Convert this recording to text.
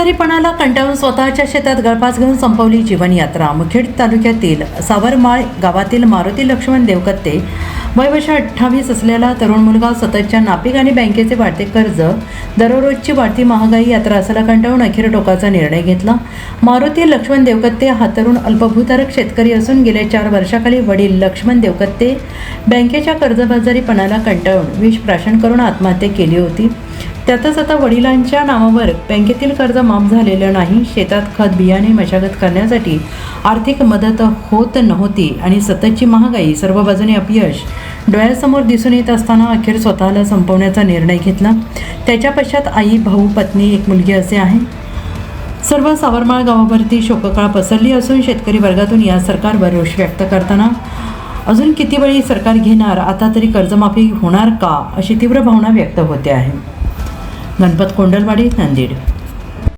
कर्जबाजारीपणाला कंटाळून स्वतःच्या शेतात गळफास घेऊन संपवली जीवनयात्रा। मुखेड तालुक्यातील सावरमाळ गावातील मारुती लक्ष्मण देवकत्ते वय वर्ष 28 असलेला तरुण मुलगा सततच्या नापीक आणि बँकेचे वाढते कर्ज, दररोजची वाढती महागाई यात्रा असाला कंटाळून अखेर टोकाचा निर्णय घेतला। मारुती लक्ष्मण देवकत्ते हा तरुण अल्पभूधारक शेतकरी असून गेल्या 4 वर्षाखाली वडील लक्ष्मण देवकत्ते बँकेच्या कर्जबाजारीपणाला कंटाळून विष प्राशन करून आत्महत्या केली होती। त्यातच आता वडिलांच्या नावावर बँकेतील कर्ज माफ झालेलं नाही। शेतात खत बियाणे मशागत करण्यासाठी आर्थिक मदत होत नव्हती आणि सततची महागाई सर्व बाजूने अपयश डोळ्यासमोर दिसून येत असताना अखेर स्वतःला संपवण्याचा निर्णय घेतला। त्याच्या पश्चात आई, भाऊ, पत्नी, एक मुलगी असे आहे। सर्व सावरमाळ गावावरती शोककळा पसरली असून शेतकरी वर्गातून या सरकारवर रोष व्यक्त करताना अजून किती वेळी सरकार घेणार, आता तरी कर्जमाफी होणार का, अशी तीव्र भावना व्यक्त होते आहे। गणपत कोंडलवाडी, नांदेड।